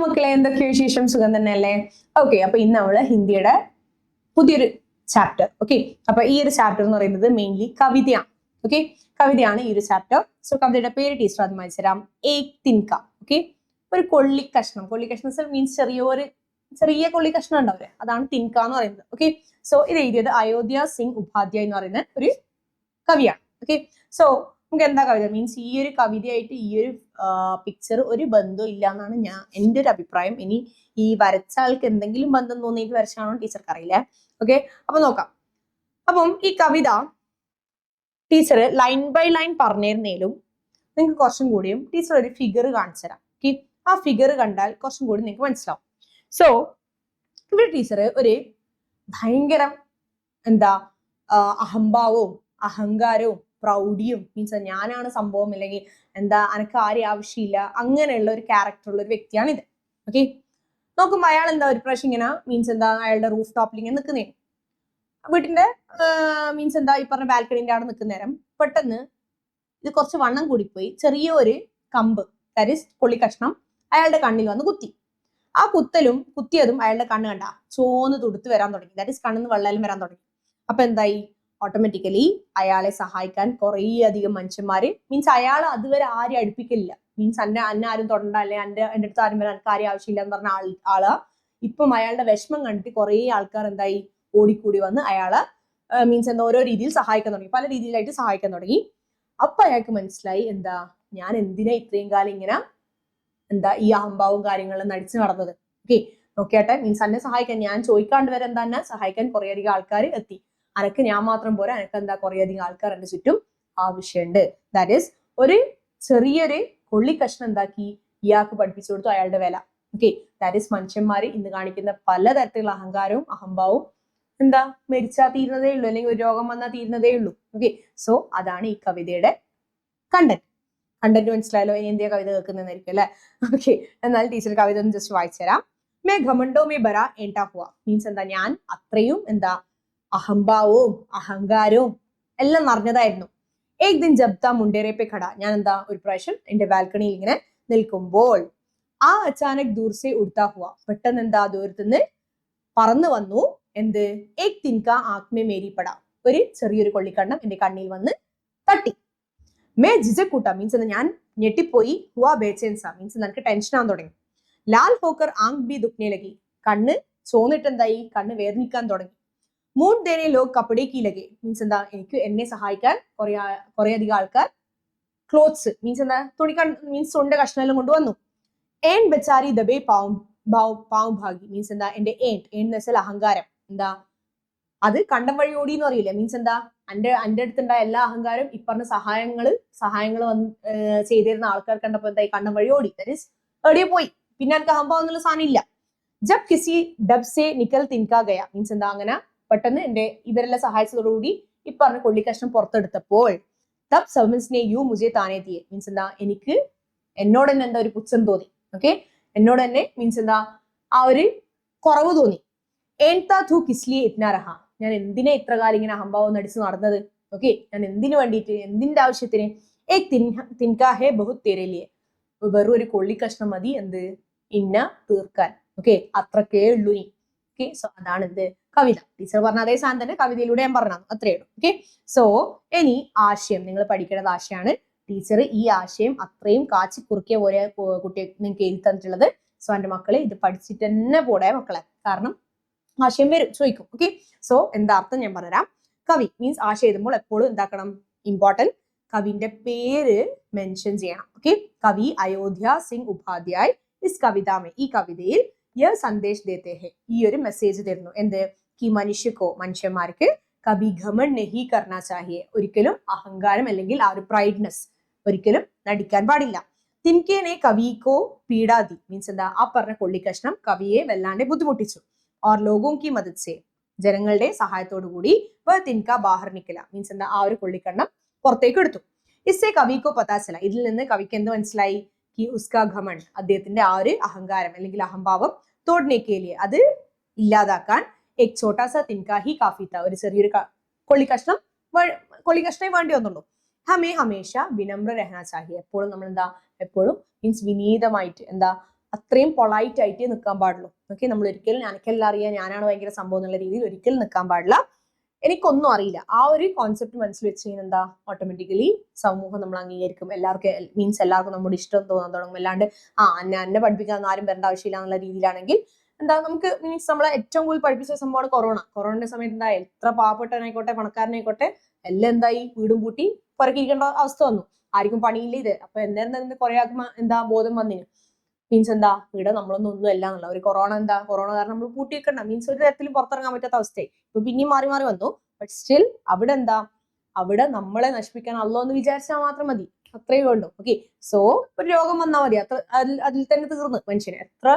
മക്കളെ എന്തൊക്കെയോ വിശേഷം സുഖം തന്നെയല്ലേ? ഓക്കെ, അപ്പൊ ഇന്ന് നമ്മള് ഹിന്ദിയുടെ പുതിയൊരു ചാപ്റ്റർ. ഓക്കെ, അപ്പൊ ഈ ഒരു ചാപ്റ്റർ എന്ന് പറയുന്നത് മെയിൻലി കവിതയാണ്. ഓക്കെ, കവിതയാണ് ഈ ഒരു ചാപ്റ്റർ. സോ കവിതയുടെ പേര് ടീച്ചർ ആദ്യം വായിച്ചുതരാം. ഏക് തിൻക. ഓക്കെ, ഒരു കൊള്ളിക്കഷ്ണം. കൊള്ളിക്കഷ്ണം മീൻസ് ചെറിയ കൊള്ളിക്കഷ്ണം ഉണ്ടാവില്ലേ, അതാണ് തിൻക എന്ന് പറയുന്നത്. ഓക്കെ, സോ ഇത് എഴുതിയത് അയോധ്യ സിംഗ് ഉപാധ്യായ എന്ന് പറയുന്ന ഒരു കവിയാണ്. ഓക്കെ, സോ നമുക്ക് എന്താ കവിത മീൻസ് ഈ ഒരു കവിതയായിട്ട് ഈ ഒരു പിക്ചർ ഒരു ബന്ധവും ഇല്ല എന്നാണ് എൻ്റെ ഒരു അഭിപ്രായം. ഇനി ഈ വരച്ച ആൾക്ക് എന്തെങ്കിലും ബന്ധം തോന്നിയിട്ട് വരച്ചാണോ ടീച്ചർക്ക് അറിയില്ല. ഓക്കെ, അപ്പൊ നോക്കാം. അപ്പം ഈ കവിത ടീച്ചർ ലൈൻ ബൈ ലൈൻ പറഞ്ഞിരുന്നേലും നിങ്ങൾക്ക് കുറച്ചും കൂടിയും ടീച്ചർ ഒരു ഫിഗർ കാണിച്ചു തരാം. ഓക്കെ, ആ ഫിഗർ കണ്ടാൽ കുറച്ചും കൂടി നിങ്ങൾക്ക് മനസ്സിലാവും. സോ ഇവിടെ ടീച്ചർ ഒരു ഭയങ്കര അഹംഭാവവും അഹങ്കാരവും പ്രൗഢിയും മീൻസ് ഞാനാണ് സംഭവം, അല്ലെങ്കിൽ എനക്ക് ആരും ആവശ്യമില്ല, അങ്ങനെയുള്ള ഒരു ക്യാരക്ടർ ഉള്ള ഒരു വ്യക്തിയാണ് ഇത്. ഓക്കെ, നോക്കുമ്പോ അയാൾ ഒരു പ്രാവശ്യം ഇങ്ങനെ മീൻസ് അയാളുടെ റൂഫ് ടോപ്പിൽ ഇങ്ങനെ നിൽക്കുന്നേ, വീട്ടിന്റെ മീൻസ് ഈ പറഞ്ഞ ബാൽക്കണിന്റെ അവിടെ നിൽക്കുന്ന നേരം പെട്ടെന്ന് ഇത് കുറച്ച് വണ്ണം കൂടിപ്പോയി ചെറിയ ഒരു കമ്പ് കൊള്ളി കഷ്ണം അയാളുടെ കണ്ണിൽ വന്ന് കുത്തി. ആ കുത്തിയതും അയാളുടെ കണ്ണ് കണ്ട ചോന്ന് തുടുത്ത് വരാൻ തുടങ്ങി. കണ്ണിന്ന് വെള്ളം വരാൻ തുടങ്ങി. അപ്പൊ എന്തായി, ഓട്ടോമാറ്റിക്കലി അയാളെ സഹായിക്കാൻ കുറേ അധികം മനുഷ്യന്മാര് മീൻസ് അയാൾ അതുവരെ ആരും അടുപ്പിക്കില്ല, മീൻസ് അന്നെ ആരും തൊടണ്ട, അല്ലെ എൻ്റെ അടുത്ത് ആരും വരാൻ എനിക്ക് ആരും ആവശ്യമില്ല എന്ന് പറഞ്ഞ ആള് ഇപ്പം അയാളുടെ വിഷമം കണ്ടിട്ട് കുറേ ആൾക്കാർ ഓടിക്കൂടി വന്ന് അയാളെ മീൻസ് ഓരോ രീതിയിൽ സഹായിക്കാൻ തുടങ്ങി, പല രീതിയിലായിട്ട് സഹായിക്കാൻ തുടങ്ങി. അപ്പൊ അയാൾക്ക് മനസ്സിലായി ഞാൻ എന്തിനാ ഇത്രയും കാലം ഇങ്ങനെ ഈ അഹംഭാവവും കാര്യങ്ങളും നടിച്ചു നടന്നത്. ഓക്കെ, നോക്കിയാട്ടെ, മീൻസ് എന്നെ സഹായിക്കാൻ ഞാൻ ചോദിക്കാണ്ട് വരെ എന്നെ സഹായിക്കാൻ കുറേ അധികം ആൾക്കാർ എത്തി. അനക്ക് ഞാൻ മാത്രം പോരാ, എനിക്ക് കുറേ അധികം ആൾക്കാർ എന്റെ ചുറ്റും ആവശ്യമുണ്ട്. ദാറ്റ് ഈസ് ഒരു ചെറിയൊരു കൊള്ളിക്കഷ്ണം ഇയാൾക്ക് പഠിപ്പിച്ചു കൊടുത്തു അയാളുടെ വില. ഓക്കെ, ദാറ്റ് ഈസ് മനുഷ്യന്മാര് ഇന്ന് കാണിക്കുന്ന പലതരത്തിലുള്ള അഹങ്കാരവും അഹംഭാവവും മരിച്ചാൽ തീരുന്നതേ ഉള്ളൂ, അല്ലെങ്കിൽ ഒരു രോഗം വന്നാൽ തീരുന്നതേ ഉള്ളൂ. ഓക്കെ, സോ അതാണ് ഈ കവിതയുടെ കണ്ടന്റ് മനസ്സിലായല്ലോ. ഇനി എന്തിയാ കവിത കേൾക്കുന്നതായിരിക്കും അല്ലെ? ഓക്കെ, എന്നാൽ ടീച്ചർ കവിത ഒന്ന് ജസ്റ്റ് വായിച്ചു തരാം. മേ ഘമണ്ടോ മേ ബറ ഏണ്ടാ ഹുവ മീൻസ് ഞാൻ അത്രയും അഹംഭാവവും അഹങ്കാരവും എല്ലാം നിറഞ്ഞതായിരുന്നു. ഏക് ദിൻ ജബ്ത മുണ്ടേറെ പേ ഖട ഞാൻ ഒരു പ്രാവശ്യം എന്റെ ബാൽക്കണിയിൽ ഇങ്ങനെ നിൽക്കുമ്പോൾ ആ അച്ചാനക് ദൂർ സെ ഉഡ്താ ഹുവ പെട്ടെന്ന് ദൂരത്തുനിന്ന് പറന്നു വന്നു ഏക് തിൻക ആങ്ക് മേ മേരി പട ഒരു ചെറിയൊരു കൊള്ളിക്കണ്ണം എന്റെ കണ്ണിൽ വന്ന് തട്ടി. മേ ജിജക് കൂട്ട മീൻസ് ഞാൻ ഞെട്ടിപ്പോയി. ഹുവ ബേചേൻസ മീൻസ് എനിക്ക് ടെൻഷൻ ആവാൻ തുടങ്ങി. ലാൽ ഹോക്കർ ആങ്ക് ബി ദുഖ്നെ ലഗി കണ്ണ് ചോന്നിട്ട് കണ്ണ് വേദനിക്കാൻ തുടങ്ങി. മൂൺ ദേനെ ലോക് കപ്പടേ കീ ലഗെ മീൻസ് എനിക്ക് എന്നെ സഹായിക്കാൻ കുറെ അധികം ആൾക്കാർ ക്ലോത്ത്സ് മീൻസ് തുണി മീൻസ് തുണിന്റെ കഷ്ണമെല്ലാം കൊണ്ടുവന്നു. ഏൻ ബെച്ചാരി ദബേ പാവും ഭാഗി മീൻസ് എന്റെ എന്ന് വെച്ചാൽ അഹങ്കാരം അത് കണ്ടം വഴി ഓടി എന്ന് പറയില്ലേ, മീൻസ് എന്റെ അടുത്തുണ്ടായ എല്ലാ അഹങ്കാരം ഈ പറഞ്ഞ സഹായങ്ങൾ വന്ന് ചെയ്തിരുന്ന ആൾക്കാർ കണ്ടപ്പോ കണ്ടം വഴി ഓടി. ദാറ്റ് ഈസ് എവിടെയോ പോയി, പിന്നെ എനിക്ക് അഹംഭാവം എന്നുള്ള സാധനം ഇല്ല. ജബ് കിസി ഡബ് സെ നിക്കൽ തിൻകാ ഗയ മീൻസ് അങ്ങനെ പെട്ടെന്ന് ഇവരെല്ലാം സഹായിച്ചതോടുകൂടി ഈ പറഞ്ഞ കൊള്ളിക്കഷ്ണം പുറത്തെടുത്തപ്പോൾ തബ് സമൻസിനെ യു മുജെ താനേ തിയെ മീൻസ് എനിക്ക് എന്നോട് തന്നെ ഒരു പുച്ഛം തോന്നി. ഓക്കെ, എന്നോട് തന്നെ മീൻസ് ആ ഒരു കുറവ് തോന്നി. ഏൻതാ തു കിസ്ലിയെ ഇത്നാ രഹ ഞാൻ എന്തിനാ ഇത്ര കാലം ഇങ്ങനെ അഹംഭാവം നടിച്ചു നടന്നത്. ഓക്കെ, ഞാൻ എന്തിനു വേണ്ടിയിട്ട് എന്തിന്റെ ആവശ്യത്തിന്. ഏക് തിൻകാ ഹേ ബഹുത് തേരെ ലിയെ വെറും ഒരു കൊള്ളിക്കഷ്ണം മതി ഇന്ന തീർക്കാൻ. ഓക്കെ, അത്രക്കേ ഉള്ളൂ നീ. ഓക്കെ, സോ അതാണ് കവിത. ടീച്ചർ പറഞ്ഞ അതേ സാധനം തന്നെ കവിതയിലൂടെ ഞാൻ പറഞ്ഞു, അത്രേ ഉള്ളൂ. ഓക്കെ, സോ ഇനി ആശയം നിങ്ങൾ പഠിക്കേണ്ടത് ആശയമാണ്. ടീച്ചർ ഈ ആശയം അത്രയും കാച്ചി കുറുക്കിയ പോലെ കുട്ടിയെ നിങ്ങൾക്ക് എഴുതി തന്നിട്ടുള്ളത്. സോ എന്റെ മക്കളെ ഇത് പഠിച്ചിട്ട് തന്നെ പോടെ മക്കളെ, കാരണം ആശയം വരും ചോദിക്കും. ഓക്കെ, സോ അർത്ഥം ഞാൻ പറഞ്ഞുതരാം. കവി മീൻസ് ആശയം എഴുതുമ്പോൾ എപ്പോഴും എന്താക്കണം, ഇമ്പോർട്ടന്റ് കവിന്റെ പേര് മെൻഷൻ ചെയ്യണം. ഓക്കെ, കവി അയോധ്യ സിംഗ് ഉപാധ്യായ് ഇസ് കവിതാമേ ഈ കവിതയിൽ സന്ദേശ് ദേത്തെ ഹെ ഈ ഒരു മെസ്സേജ് തരുന്നു. മനുഷ്യന്മാർക്ക് കവി ഘമൺ നെഹി കർണ ചാഹിയെ ഒരിക്കലും അഹങ്കാരം അല്ലെങ്കിൽ ആ ഒരു പ്രൈഡ്നെസ് ഒരിക്കലും നടിക്കാൻ പാടില്ല. തിൻകേനെ കവിക്കോ പീഡാതി മീൻസ് ആ പറഞ്ഞ കൊള്ളിക്കഷ്ണം കവിയെ വല്ലാണ്ട് ബുദ്ധിമുട്ടിച്ചു. ഓർ ലോഗോം കി മദദ് സെ ജനങ്ങളുടെ സഹായത്തോടു കൂടി തിൻക ബാഹർ നിക്കല മീൻസ് ആ ഒരു കൊള്ളിക്കണ്ണം പുറത്തേക്ക് എടുത്തു. ഇസ്സെ കവിക്കോ പതാച്ചല ഇതിൽ നിന്ന് കവിക്ക് എന്ത് മനസ്സിലായി, കി ഉസ്കാ ഘമൺ അദ്ദേഹത്തിന്റെ ആ ഒരു അഹങ്കാരം അല്ലെങ്കിൽ അഹംഭാവം തോഡ്നെ കെ ലിയെ അത് ഇല്ലാതാക്കാൻ എക് ഛോട്ടാ സ തിൻകാ ഹി കാഫി താ ഒരു ചെറിയൊരു കൊള്ളിക്കഷ്ണേ വേണ്ടി വന്നുള്ളൂ. ഹമേ ഹമേഷ വിനമ്ര രഹന ചാഹിയെ എപ്പോഴും നമ്മൾ എപ്പോഴും മീൻസ് വിനീതമായിട്ട് അത്രയും പൊളൈറ്റ് ആയിട്ട് നിൽക്കാൻ പാടുള്ളൂ. ഓക്കെ, നമ്മൾ ഒരിക്കലും എനിക്കെല്ലാം അറിയാം, ഞാനാണ് ഭയങ്കര സംഭവം എന്നുള്ള രീതിയിൽ ഒരിക്കലും നിൽക്കാൻ പാടില്ല. എനിക്കൊന്നും അറിയില്ല ആ ഒരു കോൺസെപ്റ്റ് മനസ്സിൽ വെച്ച് കഴിഞ്ഞാൽ എന്താ, ഓട്ടോമാറ്റിക്കലി സമൂഹം നമ്മൾ അംഗീകരിക്കും. എല്ലാവർക്കും മീൻസ് എല്ലാവർക്കും നമ്മുടെ ഇഷ്ടം തോന്നാൻ തുടങ്ങും. അല്ലാണ്ട് എന്നെ പഠിപ്പിക്കാൻ ആരും വരേണ്ട ആവശ്യമില്ല എന്നുള്ള രീതിയിലാണെങ്കിൽ എന്താ, നമുക്ക് മീൻസ് നമ്മളെ ഏറ്റവും കൂടുതൽ പഠിപ്പിച്ച സംഭവമാണ് കൊറോണയുടെ സമയത്ത് എന്താ, എത്ര പാവപ്പെട്ടവനായിക്കോട്ടെ പണക്കാരനായിക്കോട്ടെ എല്ലാം എന്തായി, വീടും പൂട്ടി പുറക്കിരിക്കേണ്ട അവസ്ഥ വന്നു. ആർക്കും പണിയില്ല. ഇത് അപ്പൊ എന്തായിരുന്നു, കുറെ ആക്കുമ്പോ എന്താ ബോധം വന്നിന്, മീൻസ് എന്താ, ഇവിടെ ഒന്നും അല്ല എന്നുള്ള ഒരു കൊറോണ കാരണം നമ്മൾ പൂട്ടി വെക്കണ്ട, മീൻസ് ഒരു തരത്തിലും പുറത്തിറങ്ങാൻ പറ്റാത്ത അവസ്ഥയായി. ഇപ്പൊ പിന്നെയും മാറി മാറി വന്നു. ബട്ട് സ്റ്റിൽ അവിടെ നമ്മളെ നശിപ്പിക്കാൻ അല്ലോ എന്ന് വിചാരിച്ചാൽ മാത്രം മതി, അത്രയേ വേണ്ടു. ഓക്കെ, സോ ഒരു രോഗം വന്നാൽ മതി, അതിൽ തന്നെ തീർന്ന് മനുഷ്യന്. എത്ര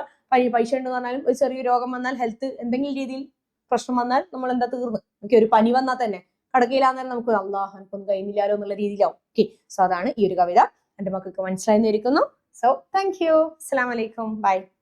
പൈസ ഉണ്ടെന്ന് പറഞ്ഞാലും ഒരു ചെറിയ രോഗം വന്നാൽ, ഹെൽത്ത് എന്തെങ്കിലും രീതിയിൽ പ്രശ്നം വന്നാൽ നമ്മൾ എന്താ തീർന്ന്. ഓക്കെ, ഒരു പനി വന്നാൽ തന്നെ കടക്കയിലാന്നേരം നമുക്ക് അള്ളാഹ് എനിക്കൊന്നും കഴിഞ്ഞില്ലാലോ എന്നുള്ള രീതിയിലാവും. ഓക്കെ, സോ അതാണ് ഈ ഒരു കവിത. എന്റെ മക്കൾക്ക് മനസ്സിലായി ഇരിക്കുന്നു. So thank you. Assalamu alaikum. Bye.